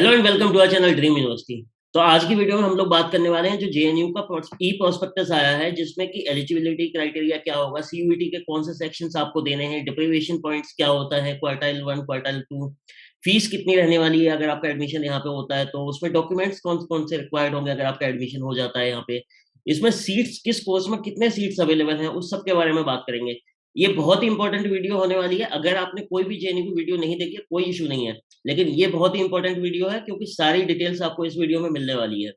Hello and welcome to our channel dream university. तो आज की वीडियो में हम लोग बात करने वाले हैं जो जेएनयू का ई प्रोस्पेक्टस आया है, जिसमें कि एलिजिबिलिटी क्राइटेरिया क्या होगा, सीयूईटी के कौन से सेक्शंस आपको देने हैं, डिप्रीविएशन पॉइंट्स क्या होता है, क्वार्टाइल 1 क्वार्टाइल 2, फीस कितनी रहने वाली है अगर आपका एडमिशन यहाँ पे होता है, तो उसमें डॉक्यूमेंट्स कौन कौन से रिक्वायर्ड होंगे अगर आपका एडमिशन हो जाता है यहाँ पे, इसमें सीट्स किस कोर्स में कितने सीट्स अवेलेबल हैं, उस सब के बारे में बात करेंगे। ये बहुत ही इंपॉर्टेंट वीडियो होने वाली है। अगर आपने कोई भी जेएनयू की वीडियो नहीं देखी है कोई इशू नहीं है, लेकिन ये बहुत ही इंपॉर्टेंट वीडियो है क्योंकि सारी डिटेल्स आपको इस वीडियो में मिलने वाली है।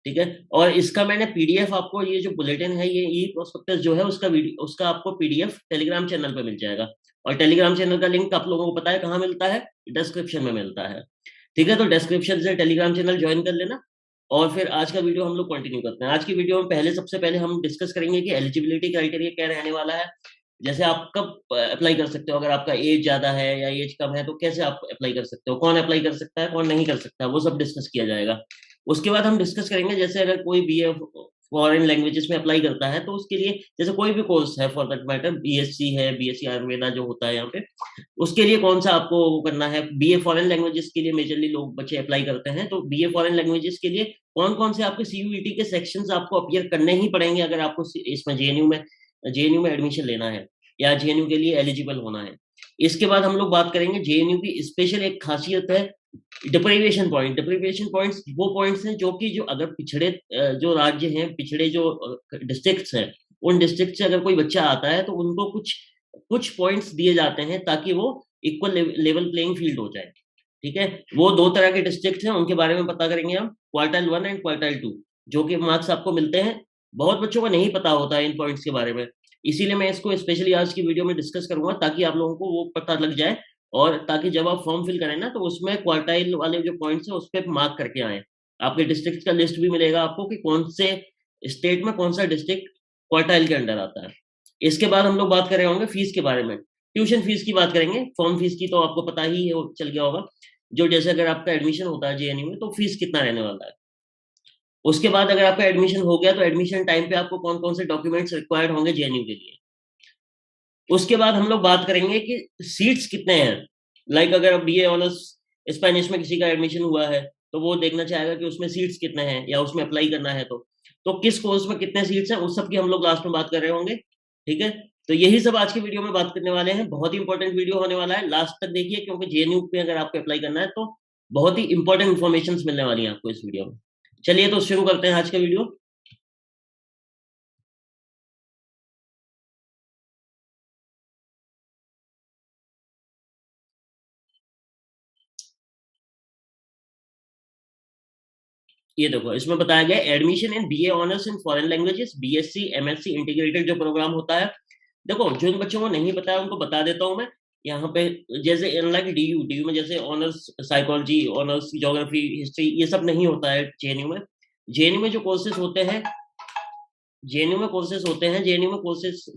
ठीक है। और इसका मैंने पीडीएफ आपको, ये जो बुलेटिन है, ये ई प्रोस्पेक्टस जो है उसका वीडियो, उसका आपको पीडीएफ टेलीग्राम चैनल पे मिल जाएगा। और टेलीग्राम चैनल का लिंक आप लोगों को पता है कहाँ मिलता है, डिस्क्रिप्शन में मिलता है। ठीक है, तो डिस्क्रिप्शन से टेलीग्राम चैनल ज्वाइन कर लेना। और फिर आज का वीडियो हम लोग कंटिन्यू करते हैं। आज की वीडियो में सबसे पहले हम डिस्कस करेंगे कि एलिजिबिलिटी क्राइटेरिया क्या रहने वाला है। जैसे आप कब अप्लाई कर सकते हो, अगर आपका एज ज्यादा है या एज कम है तो कैसे आप अप्लाई कर सकते हो, कौन अप्लाई कर सकता है कौन नहीं कर सकता, वो सब डिस्कस किया जाएगा। उसके बाद हम डिस्कस करेंगे जैसे अगर कोई बीए फॉरेन लैंग्वेजेस में अप्लाई करता है तो उसके लिए जैसे कोई भी कोर्स है, फॉर दैट मैटर बीएससी है, बीएससी आयुर्वेदा जो होता है यहाँ पे, उसके लिए कौन सा आपको वो करना है। बीए फॉरेन लैंग्वेजेस के लिए मेजरली लोग बच्चे अप्लाई करते हैं, तो बीए फॉरेन लैंग्वेजेस के लिए कौन कौन से आपके सीयूईटी के सेक्शंस आपको अपीयर करने ही पड़ेंगे अगर आपको इसमें जेएनयू में एडमिशन लेना है या जेएनयू के लिए एलिजिबल होना है। इसके बाद हम लोग बात करेंगे जेएनयू की स्पेशल एक खासियत है डिप्रीविएशन पॉइंट। डिप्रीविएशन पॉइंट्स वो पॉइंट्स हैं जो कि जो अगर पिछड़े जो राज्य हैं, पिछड़े जो डिस्ट्रिक्ट्स हैं, उन डिस्ट्रिक्ट से अगर कोई बच्चा आता है तो उनको कुछ कुछ पॉइंट्स दिए जाते हैं ताकि वो इक्वल लेवल प्लेइंग फील्ड हो जाए। ठीक है, वो दो तरह के डिस्ट्रिक्ट हैं, उनके बारे में पता करेंगे हम, क्वार्टाइल 1 एंड क्वार्टाइल 2, जो कि मार्क्स आपको मिलते हैं। बहुत बच्चों को नहीं पता होता है इन पॉइंट्स के बारे में, इसीलिए मैं इसको स्पेशली आज की वीडियो में डिस्कस करूंगा ताकि आप लोगों को वो पता लग जाए, और ताकि जब आप फॉर्म फिल करें ना तो उसमें क्वार्टाइल वाले जो पॉइंट्स हैं उस पर मार्क करके आए। आपके डिस्ट्रिक्ट का लिस्ट भी मिलेगा आपको कि कौन से स्टेट में कौन सा डिस्ट्रिक्ट क्वार्टाइल के अंडर आता है। इसके बाद हम लोग बात कर रहे होंगे फीस के बारे में। ट्यूशन फीस की बात करेंगे, फॉर्म फीस की तो आपको पता ही है, चल गया होगा। जो जैसे अगर आपका एडमिशन होता है जेएनयू में तो फीस कितना रहने वाला है। उसके बाद अगर आपका एडमिशन हो गया तो एडमिशन टाइम पे आपको कौन कौन से डॉक्यूमेंट्स रिक्वायर्ड होंगे जेएनयू के लिए। उसके बाद हम लोग बात करेंगे कि सीट्स कितने हैं। लाइक अगर बीए ऑनर्स स्पेनिश में किसी का एडमिशन हुआ है तो वो देखना चाहेगा कि उसमें सीट्स कितने हैं या उसमें अप्लाई करना है तो किस कोर्स में कितने सीट्स हैं, उस सब की हम लोग लास्ट में बात कर रहे होंगे। ठीक है, तो यही सब आज की वीडियो में बात करने वाले हैं। बहुत ही इंपॉर्टेंट वीडियो होने वाला है, लास्ट तक देखिए क्योंकि जेएनयू पे अगर आपको अप्लाई करना है तो बहुत ही इंपॉर्टेंट इन्फॉर्मेशन मिलने वाली है आपको इस वीडियो में। चलिए तो शुरू करते हैं आज का वीडियो। ये देखो इसमें बताया गया admission in BA honours in foreign languages, BSc MSc integrated जो प्रोग्राम होता है। देखो जिन बच्चों को नहीं पता है उनको बता देता हूँ मैं यहाँ पे। जैसे अनलाइक डीयू डीयू में जैसे honours psychology, honours geography, history, ये सब नहीं होता है जेएनयू में। जेएनयू में जो कोर्सेज होते हैं, जेएनयू में कोर्सेज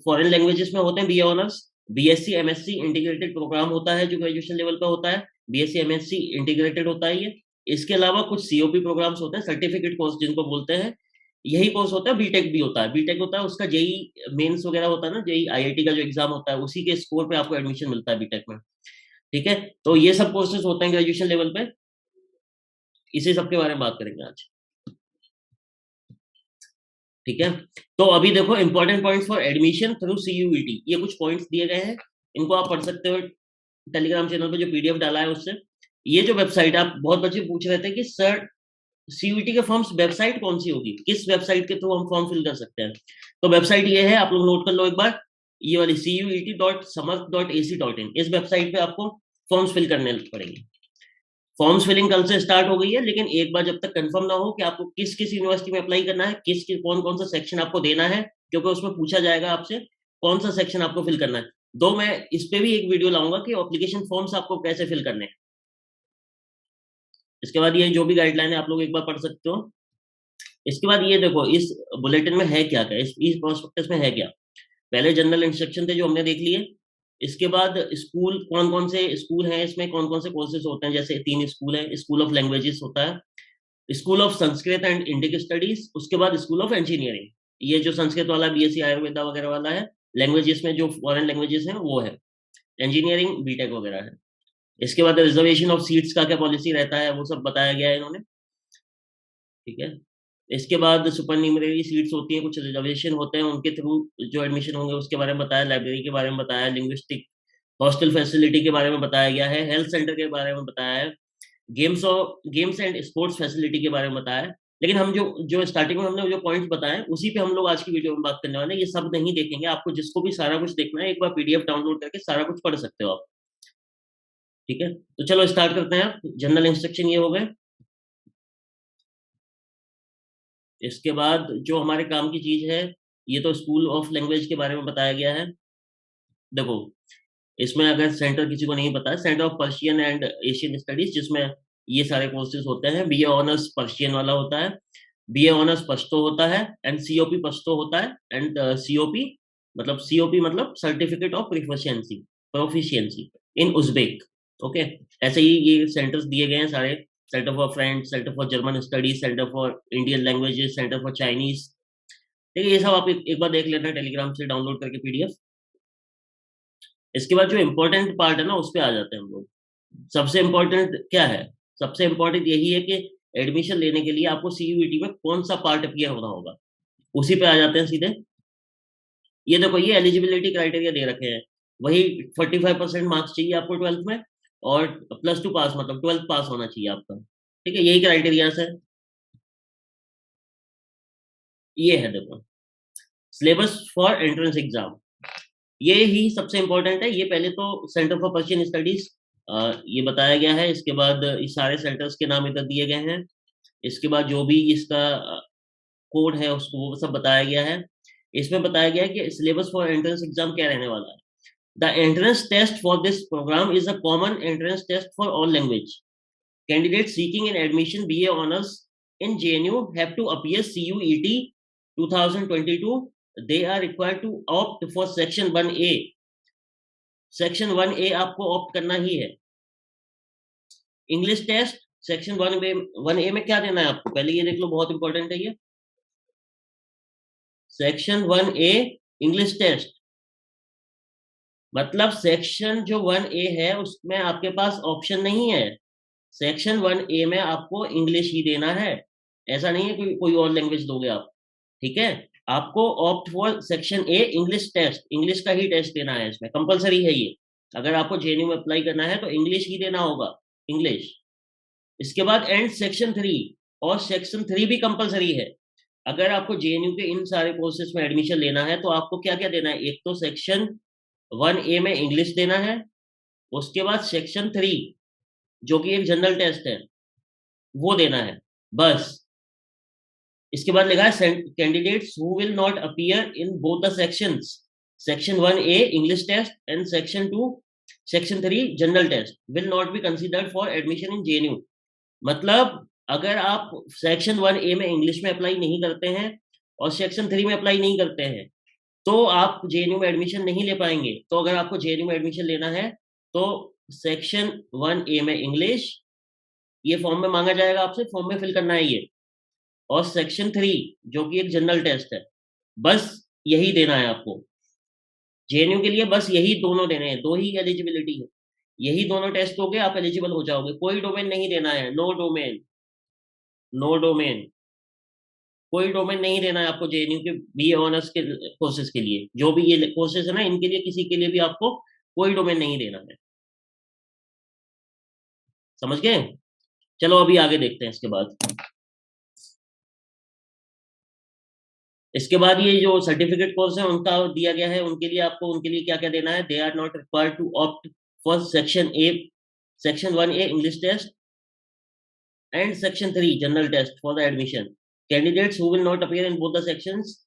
फॉरेन लैंग्वेजेस में होते हैं। BA honours, BSc MSc integrated programme होता है जो ग्रेजुएशन लेवल का होता है। बीएससी एमएससी इंटीग्रेटेड होता है ये। इसके अलावा कुछ सीओपी प्रोग्राम्स होते हैं, सर्टिफिकेट कोर्स जिनको बोलते हैं, यही कोर्स होता है। बीटेक भी होता है, बीटेक होता है उसका जेई मेंस वगैरह होता है ना, जेई आईआईटी का जो एग्जाम होता है उसी के स्कोर पे आपको एडमिशन मिलता है बीटेक में। ठीक है, तो ये सब कोर्सेज होते हैं ग्रेजुएशन लेवल पे, इसी सब के बारे में बात करेंगे आज। ठीक है, तो अभी देखो important points for admission through CUET, ये कुछ पॉइंट्स दिए गए हैं, इनको आप पढ़ सकते हो टेलीग्राम चैनल पे जो पीडीएफ डाला है उससे। ये जो वेबसाइट, आप बहुत बच्चे पूछ रहे थे कि सर सीयूईटी के फॉर्म्स वेबसाइट कौन सी होगी, किस वेबसाइट के थ्रू हम फॉर्म फिल कर सकते हैं। तो वेबसाइट ये है, आप लोग नोट कर लो एक बार, ये वाली cuet.samarth.ac.in, इस वेबसाइट पे आपको फॉर्म्स फिल करने पड़ेंगे। फॉर्म्स फिलिंग कल से स्टार्ट हो गई है, लेकिन एक बार जब तक कंफर्म ना हो कि आपको किस किस यूनिवर्सिटी में अप्लाई करना है, कौन कौन सा सेक्शन आपको देना है, क्योंकि उसमें पूछा जाएगा आपसे कौन सा सेक्शन आपको फिल करना है। दो मैं इस पे भी एक वीडियो लाऊंगा कि एप्लीकेशन फॉर्म्स आपको कैसे फिल करने हैं। इसके बाद ये जो भी गाइडलाइन है आप लोग एक बार पढ़ सकते हो। इसके बाद ये देखो इस बुलेटिन में है क्या क्या, इस प्रोस्पेक्टस में है क्या। पहले जनरल इंस्ट्रक्शन थे जो हमने देख लिए। इसके बाद स्कूल, कौन कौन से स्कूल हैं इसमें, कौन कौन से कोर्सेज होते हैं। जैसे 3 स्कूल है, स्कूल ऑफ लैंग्वेजेस होता है, school of Sanskrit and Indic studies, उसके बाद स्कूल ऑफ इंजीनियरिंग, ये जो संस्कृत वाला बीएससी आयुर्वेदा वगैरह वाला है। लैंग्वेजेस में जो फॉरेन लैंग्वेजेस हैं वो है, इंजीनियरिंग बीटेक वगैरह है। इसके बाद रिजर्वेशन ऑफ सीट्स का क्या पॉलिसी रहता है वो सब बताया गया है इन्होंने, ठीक है। इसके बाद सुपर न्यूमररी सीट्स होती हैं, कुछ रिजर्वेशन होते हैं, उनके थ्रू जो एडमिशन होंगे उसके बारे में बताया, लाइब्रेरी के बारे में बताया, लिंग्विस्टिक हॉस्टल फैसिलिटी के बारे में बताया गया है, हेल्थ सेंटर के बारे में बताया है, गेम्स एंड स्पोर्ट्स फैसिलिटी के बारे में बताया है। लेकिन हम जो जो स्टार्टिंग में हमने जो पॉइंट्स बताए उसी पे हम लोग आज की वीडियो में बात करने वाले हैं। ये सब नहीं देखेंगे, आपको जिसको भी सारा कुछ देखना है एक बार पीडीएफ डाउनलोड करके सारा कुछ पढ़ सकते हो आप, ठीक है। तो चलो स्टार्ट करते हैं। जनरल इंस्ट्रक्शन ये हो गए। इसके बाद जो हमारे काम की चीज है, ये तो स्कूल ऑफ लैंग्वेज के बारे में बताया गया है। देखो, इसमें अगर सेंटर किसी को नहीं पता है, centre of Persian and Asian studies, जिसमें ये सारे कोर्सेज होते हैं। बीए ऑनर्स पर्शियन वाला होता है, बीए ऑनर्स पश्तो होता है, एंड सीओपी पश्तो होता है, एंड सीओपी मतलब certificate of proficiency in Uzbek. Okay, ऐसे ही ये सेंटर्स दिए गए हैं सारे। Centre for French, centre for German studies, centre for Indian languages, centre for Chinese. ठीक है, ये सब आप एक बार देख लेना टेलीग्राम से डाउनलोड करके पीडीएफ। इसके बाद जो इम्पोर्टेंट पार्ट है ना, उस पर आ जाते हैं हम लोग। सबसे इम्पोर्टेंट क्या है? सबसे इम्पोर्टेंट यही है कि एडमिशन लेने के लिए आपको सीयूईटी में कौन सा पार्ट अपीयर होना होगा, उसी पे आ जाते हैं सीधे। ये देखो, ये एलिजिबिलिटी क्राइटेरिया दे रखे हैं। वही 45% मार्क्स चाहिए आपको 12th में, और +2 पास, मतलब 12th पास होना चाहिए आपका, ठीक है। यही क्राइटेरिया है। ये है देखो, सिलेबस फॉर एंट्रेंस एग्जाम, ये ही सबसे इम्पोर्टेंट है। ये पहले तो सेंटर फॉर पर्शियन स्टडीज ये बताया गया है। इसके बाद इस सारे सेंटर्स के नाम इधर दिए गए हैं। इसके बाद जो भी इसका कोड है उसको वो सब बताया गया है। इसमें बताया गया है कि सिलेबस फॉर एंट्रेंस एग्जाम क्या रहने वाला है। The entrance test for this programme is a common entrance test for all language candidates seeking in admission BA honours in JNU have to appear CUET 2022. They are required to opt for section 1A. Section 1A आपको opt करना ही है। English test section 1A में क्या देना है आपको, पहले ये देख लो, बहुत इंपॉर्टेंट है ये। सेक्शन 1A इंग्लिश टेस्ट, मतलब सेक्शन जो 1A है उसमें आपके पास ऑप्शन नहीं है। सेक्शन 1A में आपको इंग्लिश ही देना है, ऐसा नहीं है कोई और लैंग्वेज दोगे आप, ठीक है। आपको opt for section A English test, English का ही टेस्ट देना है, इसमें कंपलसरी है ये। अगर आपको जेएनयू में अप्लाई करना है तो इंग्लिश ही देना होगा, इंग्लिश। इसके बाद एंड सेक्शन 3, और सेक्शन 3 भी कंपलसरी है। अगर आपको जेएनयू के इन सारे कोर्सेज में एडमिशन लेना है तो आपको क्या क्या देना है, एक तो सेक्शन 1A में इंग्लिश देना है, उसके बाद सेक्शन 3 जो कि एक जनरल टेस्ट है वो देना है, बस। इसके बाद लिखा है candidates who will not appear in both the sections, section 1A English test and section 3 general test, will not be considered for admission in JNU. मतलब अगर आप सेक्शन 1A में इंग्लिश में अप्लाई नहीं करते हैं और सेक्शन 3 में अप्लाई नहीं करते हैं तो आप जेएनयू में एडमिशन नहीं ले पाएंगे। तो अगर आपको जेएनयू में एडमिशन लेना है तो सेक्शन 1A में इंग्लिश, ये फॉर्म में मांगा जाएगा आपसे, फॉर्म में फिल करना है ये, और सेक्शन 3 जो कि एक जनरल टेस्ट है, बस यही देना है आपको जेएनयू के लिए। बस यही दोनों देने हैं, दो ही एलिजिबिलिटी है, यही दोनों टेस्ट हो गए, आप एलिजिबल हो जाओगे। कोई डोमेन नहीं देना है, नो डोमेन, नो डोमेन, कोई डोमेन नहीं देना है आपको जेएनयू के बीए ऑनर्स के कोर्सेज के लिए। जो भी ये कोर्सेज है ना, इनके लिए किसी के लिए भी आपको कोई डोमेन नहीं देना है, समझ गए। चलो अभी आगे देखते हैं। इसके बाद ये जो सर्टिफिकेट कोर्स है उनका दिया गया है, उनके लिए आपको उनके लिए क्या क्या देना है। They are not required to opt for section 1A English test and section 3 general test for the admission. Candidates who will not appear in both the sections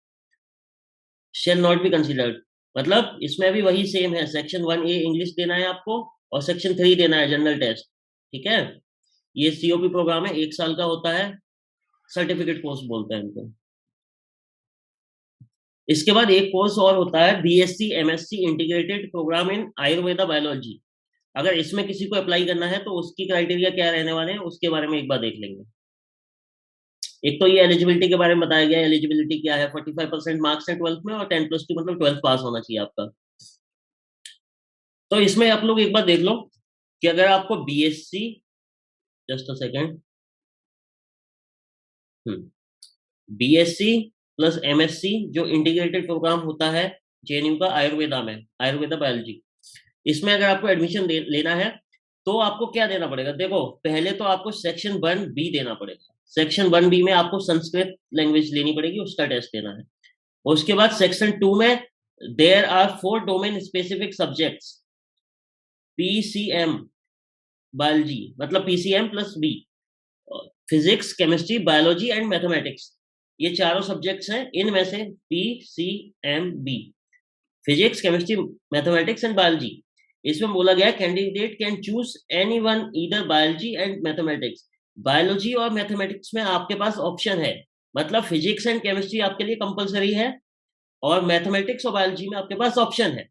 shall not be considered. मतलब इसमें भी वही same है, section 1A English देना है आपको और section 3 देना है जनरल टेस्ट, ठीक है। ये सीओपी प्रोग्राम है, 1 साल का होता है, सर्टिफिकेट कोर्स बोलते हैं इनको। इसके बाद एक कोर्स और होता है बीएससी एमएससी इंटीग्रेटेड प्रोग्राम इन आयुर्वेदा बायोलॉजी। अगर इसमें किसी को अप्लाई करना है तो उसकी क्राइटेरिया क्या रहने वाले हैं उसके बारे में एक बार देख लेंगे। एक तो ये एलिजिबिलिटी के बारे में बताया गया है। एलिजिबिलिटी क्या है, 45% मार्क्स है 12th में, और 10+2 मतलब 12th पास होना चाहिए आपका। तो इसमें आप लोग एक बार देख लो, कि अगर आपको BSc, just a second, BSc plus MSc जो इंटीग्रेटेड प्रोग्राम होता है जेएनयू का आयुर्वेदा में, आयुर्वेदा बायोलॉजी, इसमें अगर आपको एडमिशन लेना है तो आपको क्या देना पड़ेगा? देखो, पहले तो आपको सेक्शन 1B देना पड़ेगा। सेक्शन 1B में आपको संस्कृत लैंग्वेज लेनी पड़ेगी, उसका टेस्ट देना है। उसके बाद सेक्शन 2 में there are 4 domain specific subjects, PCM biology, मतलब PCM plus B, physics, chemistry, biology and mathematics, ये चारों सब्जेक्ट्स हैं। इनमें से PCMB, physics, chemistry, mathematics and biology, इसमें बोला गया candidate can choose any one either biology and mathematics. Biology और मैथमेटिक्स में आपके पास ऑप्शन है, मतलब फिजिक्स एंड केमिस्ट्री आपके लिए कंपलसरी है और मैथमेटिक्स और बायोलॉजी में आपके पास ऑप्शन है।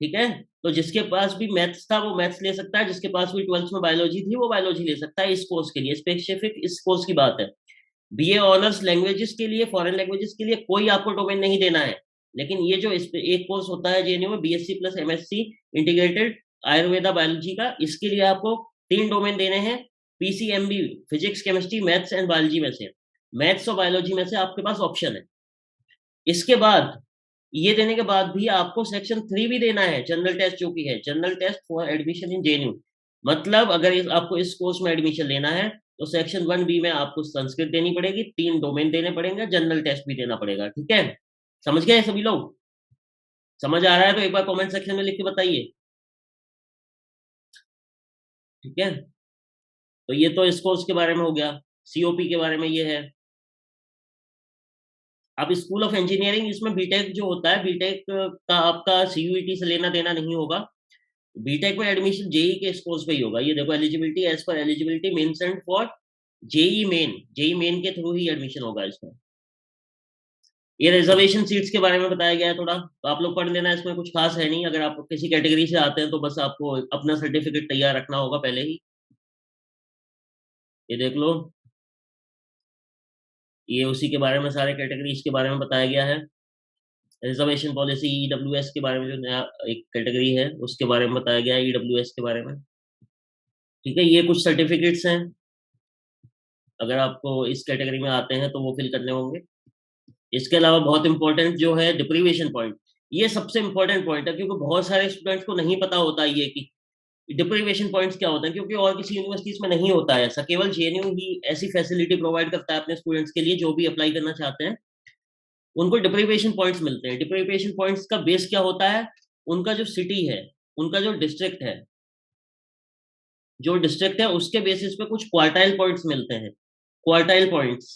ठीक है, तो जिसके पास भी मैथ्स था वो मैथ्स ले सकता है, जिसके पास भी 12th में बायोलॉजी थी वो बायोलॉजी ले सकता है। इस कोर्स के लिए स्पेसिफिक इस कोर्स की बात है। बीए ऑनर्स लैंग्वेजेस के लिए, फॉरेन लैंग्वेजेस के लिए कोई आपको डोमेन नहीं देना है, लेकिन ये जो एक कोर्स होता है जेएनयू में BSc plus MSc integrated Ayurveda biology का, इसके लिए आपको 3 डोमेन देने हैं, PCMB, physics, chemistry, maths and biology में से, मैथ्स और बायोलॉजी में से आपके पास ऑप्शन है। इसके बाद ये देने के बाद भी आपको सेक्शन 3 भी देना है, जनरल टेस्ट जो कि है general test for admission in JNU. मतलब अगर आपको इस कोर्स में एडमिशन लेना है तो सेक्शन 1B में आपको संस्कृत देनी पड़ेगी, 3 डोमेन देने पड़ेंगे, जनरल टेस्ट भी देना पड़ेगा। ठीक है, समझ गए सभी लोग? समझ आ रहा है तो एक बार कमेंट सेक्शन में लिख के बताइए। ठीक है, तो ये तो इस कोर्स के बारे में हो गया। सीओपी के बारे में ये है। अब स्कूल ऑफ इंजीनियरिंग, इसमें बीटेक जो होता है, बीटेक का आपका सीयूईटी से लेना देना नहीं होगा। बीटेक में एडमिशन जेई के इस कोर्स पे ही होगा। ये देखो, eligibility as per eligibility mentioned for JEE Main, JEE Main के थ्रू ही एडमिशन होगा इसमें। ये रिजर्वेशन सीट्स के बारे में बताया गया है थोड़ा, तो आप लोग पढ़ लेना, इसमें कुछ खास है नहीं। अगर आप किसी कैटेगरी से आते हैं तो बस आपको अपना सर्टिफिकेट तैयार रखना होगा पहले ही। ये देख लो, ये उसी के बारे में, सारे कैटेगरीज के बारे में बताया गया है। रिजर्वेशन पॉलिसी ईडब्ल्यूएस के बारे में, जो नया एक कैटेगरी है उसके बारे में बताया गया है, ईडब्ल्यूएस के बारे में। ठीक है, ये कुछ सर्टिफिकेट्स हैं, अगर आपको इस कैटेगरी में आते हैं तो वो फिल करने होंगे। इसके अलावा बहुत इंपॉर्टेंट जो है डिप्रीवेशन पॉइंट, ये सबसे इंपॉर्टेंट पॉइंट है, क्योंकि बहुत सारे स्टूडेंट्स को नहीं पता होता ये कि डिप्रीवेशन पॉइंट्स क्या होता है, क्योंकि और किसी यूनिवर्सिटीज में नहीं होता है ऐसा। केवल जेएनयू ही ऐसी फैसिलिटी प्रोवाइड करता है अपने स्टूडेंट्स के लिए, जो भी अप्लाई करना चाहते हैं उनको डिप्रीवेशन पॉइंट्स मिलते हैं। डिप्रीवेशन पॉइंट्स का बेस क्या होता है? उनका जो सिटी है, उनका जो डिस्ट्रिक्ट है, उसके बेसिस पे कुछ क्वार्टाइल पॉइंट्स मिलते हैं। क्वार्टाइल पॉइंट्स,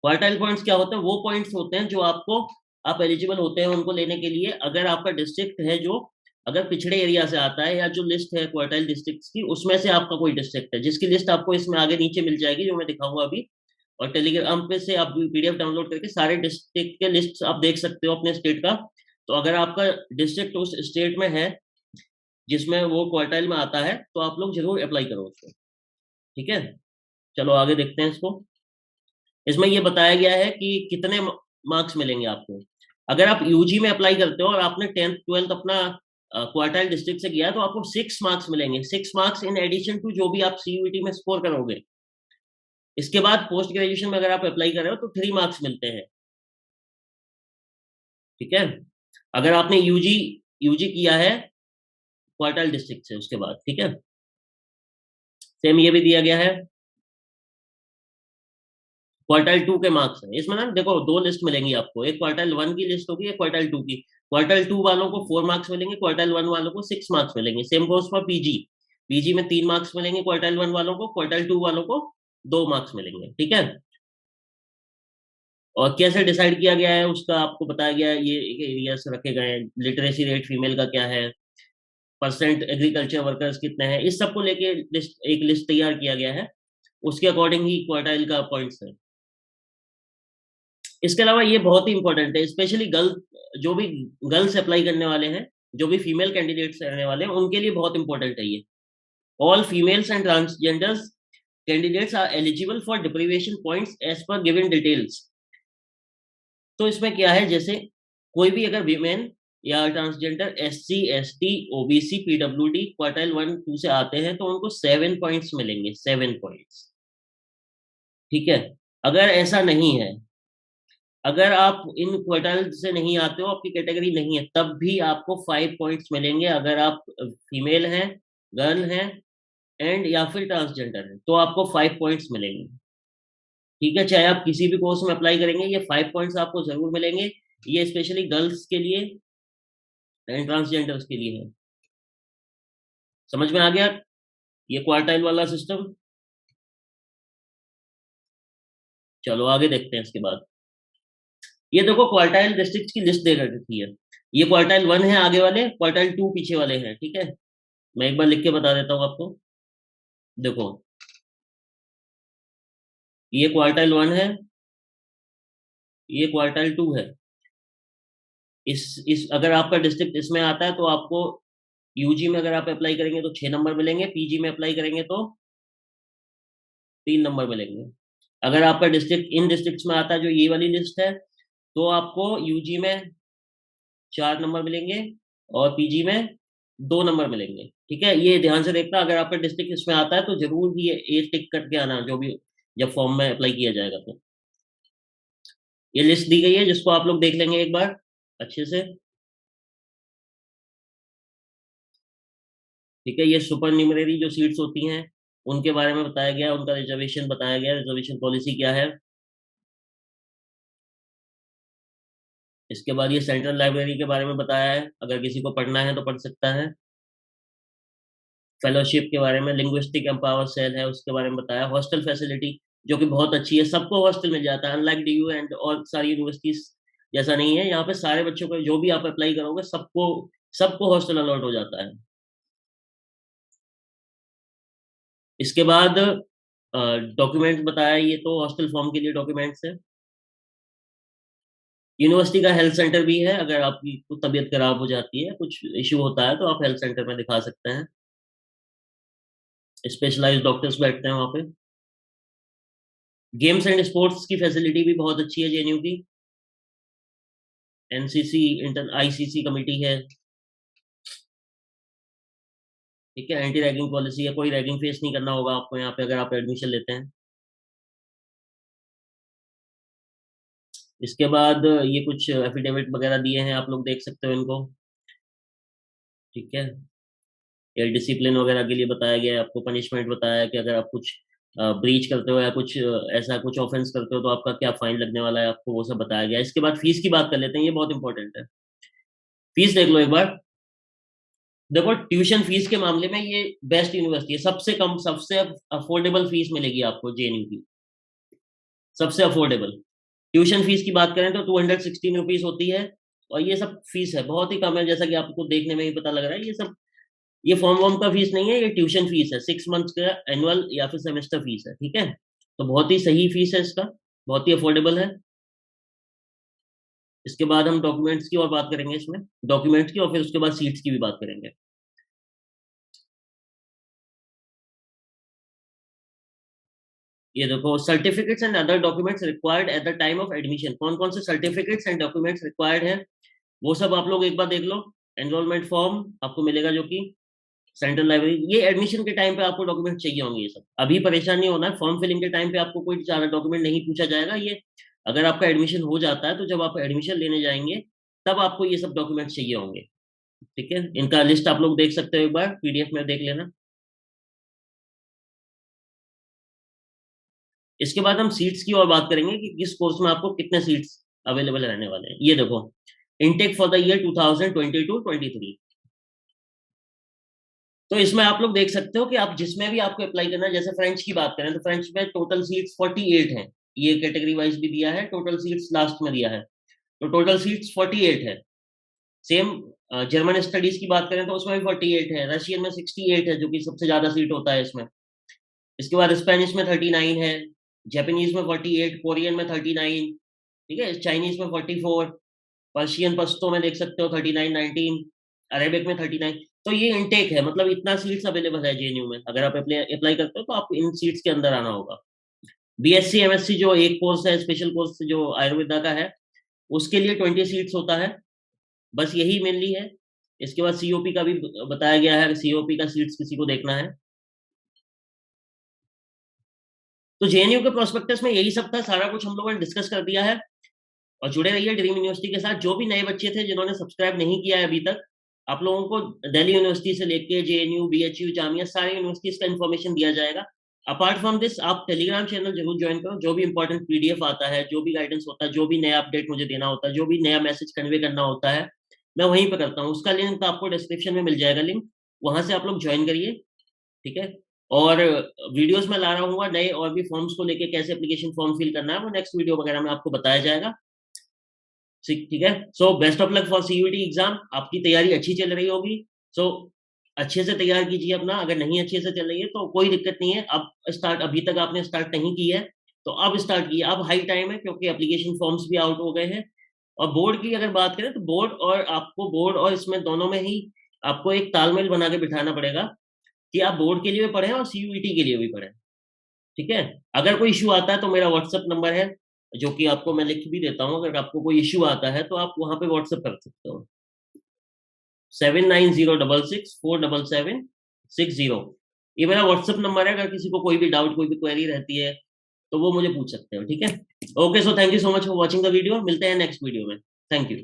क्वार्टाइल पॉइंट्स क्या होते हैं? वो पॉइंट्स होते हैं जो आपको, आप एलिजिबल होते हैं उनको लेने के लिए, अगर आपका डिस्ट्रिक्ट है जो, अगर पिछड़े एरिया से आता है, या जो लिस्ट है क्वार्टाइल डिस्ट्रिक्ट्स की, उसमें से आपका कोई डिस्ट्रिक्ट है, जिसकी लिस्ट आपको इसमें आगे नीचे मिल जाएगी, जो मैं दिखाऊंगा अभी। और टेलीग्राम पे से आप पीडीएफ डाउनलोड करके सारे डिस्ट्रिक्ट के लिस्ट आप देख सकते हो अपने स्टेट का। तो अगर आपका डिस्ट्रिक्ट उस स्टेट में है जिसमें वो क्वार्टाइल में आता है, तो आप लोग जरूर अप्लाई करो उसको। ठीक है, चलो आगे देखते हैं इसको। इसमें ये बताया गया है कि कितने मार्क्स मिलेंगे आपको। अगर आप यूजी में अप्लाई करते हो और आपने 10th 12th अपना क्वार्टाइल डिस्ट्रिक्ट से किया, तो आपको 6 मार्क्स मिलेंगे। 6 मार्क्स इन एडिशन टू जो भी आप सीयूईटी में स्कोर करोगे। इसके बाद पोस्ट ग्रेजुएशन में अगर आप अप्लाई कर रहे हो तो 3 मार्क्स मिलते हैं। ठीक है, अगर आपने यूजी यूजी किया है क्वार्टाइल डिस्ट्रिक्ट से, उसके बाद। ठीक है, सेम ये भी दिया गया है। क्वार्टाइल 2 के मार्क्स हैं इसमें ना, देखो 2 लिस्ट मिलेंगी आपको, एक क्वार्टाइल 1 की लिस्ट होगी, एक क्वार्टाइल 2 की। क्वार्टाइल 2 वालों को 4 मार्क्स मिलेंगे, क्वार्टाइल 1 वालों को 6 मार्क्स मिलेंगे। Same goes for PG, PG में 3 मार्क्स मिलेंगे क्वार्टाइल 1 वालों को, क्वार्टाइल 2 वालों को 2 मार्क्स मिलेंगे। ठीक है, और कैसे डिसाइड किया गया है उसका आपको बताया गया है। ये एरियाज रखे गए हैं, लिटरेसी रेट फीमेल का क्या है, परसेंट एग्रीकल्चर वर्कर्स कितने हैं, इस सबको लेके एक लिस्ट तैयार किया गया है, उसके अकॉर्डिंग ही क्वार्टाइल का पॉइंट्स है। इसके अलावा ये बहुत ही इंपॉर्टेंट है, स्पेशली जो भी गर्ल्स अप्लाई करने वाले हैं, जो भी फीमेल कैंडिडेट्स रहने वाले हैं, उनके लिए बहुत इंपॉर्टेंट है ये। All females and transgenders candidates are eligible for deprivation points as per given details. तो इसमें क्या है, जैसे कोई भी अगर वीमेन या transgender SC ST OBC PWD quartile 1 2 से आते हैं तो उनको 7 पॉइंट्स मिलेंगे, 7 पॉइंट्स। ठीक है। अगर ऐसा नहीं है, अगर आप इन क्वार्टाइल से नहीं आते हो, आपकी कैटेगरी नहीं है, तब भी आपको 5 पॉइंट्स मिलेंगे। अगर आप फीमेल हैं, गर्ल हैं एंड या फिर ट्रांसजेंडर है तो आपको 5 पॉइंट्स मिलेंगे। ठीक है, चाहे आप किसी भी कोर्स में अप्लाई करेंगे, ये 5 पॉइंट्स आपको जरूर मिलेंगे। ये स्पेशली गर्ल्स के लिए एंड ट्रांसजेंडर्स के लिए है। समझ में आ गया ये क्वार्टाइल वाला सिस्टम? चलो आगे देखते हैं इसके बाद। ये देखो क्वार्टाइल डिस्ट्रिक्ट की लिस्ट दे रखी है। ये क्वार्टाइल 1 है आगे वाले, क्वार्टाइल 2 पीछे वाले हैं। ठीक है, मैं एक बार लिख के बता देता हूँ आपको। देखो, ये क्वार्टाइल 1 है, ये क्वार्टाइल 2 है। इस अगर आपका डिस्ट्रिक्ट इसमें आता है तो आपको यूजी में अगर आप अप्लाई करेंगे तो 6 नंबर मिलेंगे, पीजी में अप्लाई करेंगे तो 3 नंबर मिलेंगे। अगर आपका डिस्ट्रिक्ट इन डिस्ट्रिक्ट्स में आता है जो ये वाली लिस्ट है, तो आपको यूजी में 4 नंबर मिलेंगे और पीजी में 2 नंबर मिलेंगे। ठीक है, ये ध्यान से देखना, अगर आपका डिस्ट्रिक्ट इसमें आता है तो जरूर ही ये टिक करके आना, जो भी जब फॉर्म में अप्लाई किया जाएगा तो। ये लिस्ट दी गई है जिसको आप लोग देख लेंगे एक बार अच्छे से। ठीक है, ये सुपर न्यूमररी जो सीट्स होती हैं उनके बारे में बताया गया, उनका रिजर्वेशन बताया गया, रिजर्वेशन पॉलिसी क्या है। इसके बाद ये सेंट्रल लाइब्रेरी के बारे में बताया है, अगर किसी को पढ़ना है तो पढ़ सकता है। फेलोशिप के बारे में, लिंग्विस्टिक एम्पावर सेल है उसके बारे में बताया। हॉस्टल फैसिलिटी जो कि बहुत अच्छी है, सबको हॉस्टल मिल जाता है, अनलाइक DU एंड और सारी यूनिवर्सिटीज जैसा नहीं है। यहाँ पे सारे बच्चों को जो भी आप अप्लाई करोगे सबको सबको हॉस्टल अलॉट हो जाता है। इसके बाद डॉक्यूमेंट्स बताया, ये तो हॉस्टल फॉर्म के लिए डॉक्यूमेंट्स है। यूनिवर्सिटी का हेल्थ सेंटर भी है, अगर आपकी कुछ तबीयत खराब हो जाती है, कुछ इश्यू होता है तो आप हेल्थ सेंटर में दिखा सकते हैं। स्पेशलाइज्ड डॉक्टर्स बैठते हैं वहाँ पे। गेम्स एंड स्पोर्ट्स की फैसिलिटी भी बहुत अच्छी है JNU की। NCC इंटर ICC कमेटी है। ठीक है, एंटी रैगिंग पॉलिसी है, कोई रैगिंग फेस नहीं करना होगा आपको यहाँ पे अगर आप एडमिशन लेते हैं। इसके बाद ये कुछ एफिडेविट वगैरह दिए हैं, आप लोग देख सकते हो इनको। ठीक है, ये डिसिप्लिन वगैरह के लिए बताया गया है, आपको पनिशमेंट बताया है कि अगर आप कुछ ब्रीच करते हो या कुछ ऐसा कुछ ऑफेंस करते हो तो आपका क्या फाइन लगने वाला है, आपको वो सब बताया गया है। इसके बाद फीस की बात कर लेते हैं, ये बहुत इंपॉर्टेंट है। फीस देख लो एक बार। देखो, ट्यूशन फीस के मामले में ये बेस्ट यूनिवर्सिटी है, सबसे कम सबसे अफोर्डेबल फीस मिलेगी आपको JNU की, सबसे अफोर्डेबल। ट्यूशन फीस की बात करें तो 216 रुपीज होती है। और ये सब फीस है, बहुत ही कम है, जैसा कि आपको देखने में ही पता लग रहा है। ये सब ये फॉर्म वॉर्म का फीस नहीं है, ये ट्यूशन फीस है, 6 मंथ्स का एनुअल या फिर सेमेस्टर फीस है। ठीक है, तो बहुत ही सही फीस है इसका, बहुत ही अफोर्डेबल है। इसके बाद हम डॉक्यूमेंट्स की और बात करेंगे, इसमें डॉक्यूमेंट्स की और फिर उसके बाद सीट्स की भी बात करेंगे। ये देखो, certificates and other documents required at the time of admission. कौन कौन से सर्टिफिकेट्स एंड डॉक्यूमेंट्स रिक्वायर्ड हैं वो सब आप लोग एक बार देख लो। एनरोलमेंट फॉर्म आपको मिलेगा जो कि सेंट्रल लाइब्रेरी, ये एडमिशन के टाइम पे आपको डॉक्यूमेंट चाहिए होंगे। ये सब अभी परेशान नहीं होना है, फॉर्म फिलिंग के टाइम पे आपको कोई ज्यादा डॉक्यूमेंट नहीं पूछा जाएगा। ये अगर आपका एडमिशन हो जाता है तो जब आप एडमिशन लेने जाएंगे तब आपको ये सब डॉक्यूमेंट चाहिए होंगे। ठीक है, इनका लिस्ट आप लोग देख सकते हो, एक बार PDF में देख लेना। इसके बाद हम सीट्स की और बात करेंगे कि किस कोर्स में आपको कितने सीट्स अवेलेबल रहने वाले हैं। ये देखो, इनटेक फॉर द ईयर 2022-23। तो इसमें आप लोग देख सकते हो कि आप जिसमें भी आपको अप्लाई करना है, जैसे फ्रेंच की बात करें तो फ्रेंच में टोटल सीट्स 48 हैं। ये कैटेगरी वाइज भी दिया है, टोटल सीट्स लास्ट में दिया है, तो टोटल सीट्स 48 है। सेम जर्मन स्टडीज की बात करें तो उसमें भी 48 है, रशियन में 68 है जो कि सबसे ज्यादा सीट होता है इसमें। इसके बाद स्पेनिश में 39 है, जापानीज में 48, कोरियन में 39। ठीक है, चाइनीज में 44, पर्शियन पश्तो में देख सकते हो 39 19, अरेबिक में 39। तो ये इनटेक है, मतलब इतना सीट्स अवेलेबल है JNU में। अगर आप अप्लाई करते हो तो आपको इन सीट्स के अंदर आना होगा। BSc MSc जो एक कोर्स है, स्पेशल कोर्स जो आयुर्वेदा का है, उसके लिए 20 सीट्स होता है। बस यही मेनली है। इसके बाद सीओपी का भी बताया गया है, सीओपी का सीट्स किसी को देखना है। तो जेएनयू के प्रोस्पेक्टस में यही सब था, सारा कुछ हम लोगों ने डिस्कस कर दिया है। और जुड़े रहिए ड्रीम यूनिवर्सिटी के साथ। जो भी नए बच्चे थे जिन्होंने सब्सक्राइब नहीं किया है अभी तक, आप लोगों को दिल्ली यूनिवर्सिटी से लेके जेएनयू, बीएचयू, जामिया, सारे यूनिवर्सिटीज का इन्फॉर्मेशन दिया जाएगा। अपार्ट फ्रॉम दिस, आप टेलीग्राम चैनल जरूर ज्वाइन करो। जो भी इंपॉर्टेंट पीडीएफ आता है, जो भी गाइडेंस होता है, जो भी नया अपडेट मुझे देना होता है, जो भी नया मैसेज कन्वे करना होता है, मैं वहीं पर करता हूँ। उसका लिंक आपको डिस्क्रिप्शन में मिल जाएगा, लिंक, वहां से आप लोग ज्वाइन करिए। ठीक है। और वीडियोस में ला रहा हूँ नए और भी फॉर्म्स को लेके, कैसे एप्लीकेशन फॉर्म फिल करना है, वो नेक्स्ट वीडियो वगैरह में आपको बताया जाएगा। ठीक है। So best of luck for CUET exam. आपकी तैयारी अच्छी चल रही होगी। सो अच्छे से तैयार कीजिए अपना। अगर नहीं अच्छे से चल रही है तो कोई दिक्कत नहीं है। अब स्टार्ट, अभी तक आपने स्टार्ट नहीं की है तो अब स्टार्ट कीजिए। अब हाई टाइम है, क्योंकि एप्लीकेशन फॉर्म्स भी आउट हो गए हैं। और बोर्ड की अगर बात करें तो बोर्ड और इसमें दोनों में ही आपको एक तालमेल बना के बिठाना पड़ेगा कि आप बोर्ड के लिए भी पढ़ें और सीयूईटी के लिए भी पढ़ें। ठीक है। अगर कोई इश्यू आता है तो मेरा व्हाट्सएप नंबर है, जो कि आपको मैं लिख भी देता हूँ। अगर आपको कोई इश्यू आता है तो आप वहां पे व्हाट्सएप कर सकते हो। 7906477760। ये मेरा व्हाट्सएप नंबर है। अगर किसी को कोई भी डाउट, कोई भी क्वेरी रहती है तो वो मुझे पूछ सकते हो। ठीक है। Okay, so thank you so much for watching the video. मिलते हैं नेक्स्ट वीडियो में। Thank you.